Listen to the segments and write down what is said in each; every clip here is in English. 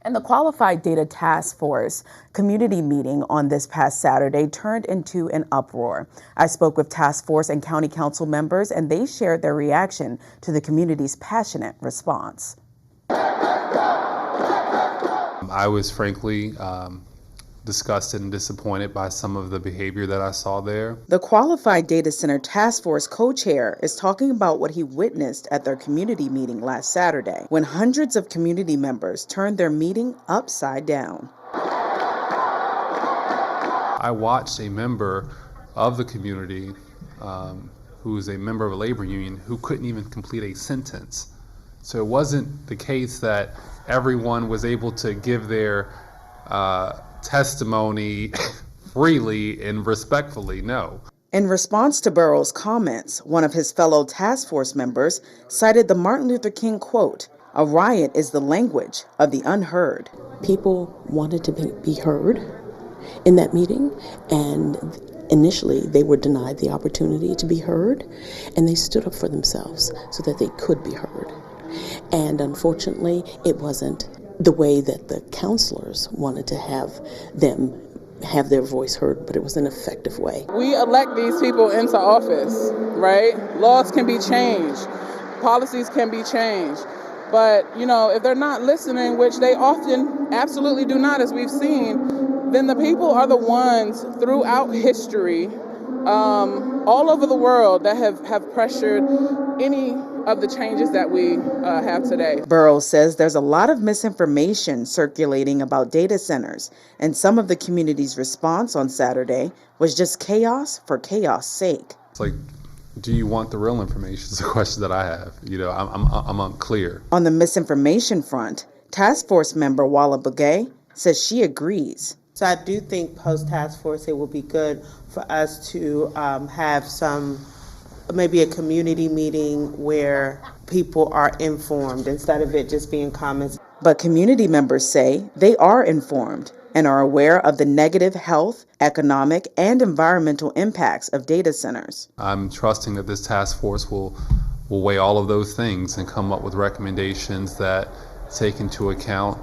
And the Qualified Data Task Force community meeting on this past Saturday turned into an uproar. I spoke with task force and county council members, and they shared their reaction to the community's passionate response. I was frankly disgusted and disappointed by some of the behavior that I saw there. The Qualified Data Center Task Force co-chair is talking about what he witnessed at their community meeting last Saturday, when hundreds of community members turned their meeting upside down. I watched a member of the community who is a member of a labor union who couldn't even complete a sentence. So it wasn't the case that everyone was able to give their testimony freely and respectfully, no. In response to Burroughs' comments, one of his fellow task force members cited the Martin Luther King quote, "A riot is the language of the unheard." People wanted to be heard in that meeting, and initially they were denied the opportunity to be heard, and they stood up for themselves so that they could be heard. And unfortunately, it wasn't the way that the counselors wanted to have them have their voice heard, but it was an effective way. We elect these people into office, right? Laws can be changed, policies can be changed, but if they're not listening, which they often absolutely do not, as we've seen, then the people are the ones throughout history, all over the world, that have pressured any of the changes that we have today. Burroughs says there's a lot of misinformation circulating about data centers, and some of the community's response on Saturday was just chaos for chaos' sake. It's like, do you want the real information? It's a question that I have. I'm unclear. On the misinformation front, task force member Walla Bugay says she agrees. So I do think post-task force, it will be good for us to have maybe a community meeting where people are informed instead of it just being comments. But community members say they are informed and are aware of the negative health, economic, and environmental impacts of data centers. I'm trusting that this task force will weigh all of those things and come up with recommendations that take into account,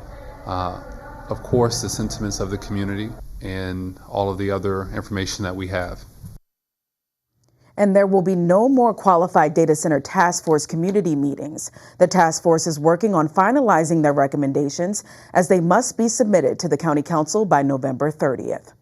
of course, the sentiments of the community and all of the other information that we have. And there will be no more Qualified Data Center Task Force community meetings. The task force is working on finalizing their recommendations, as they must be submitted to the County Council by November 30th.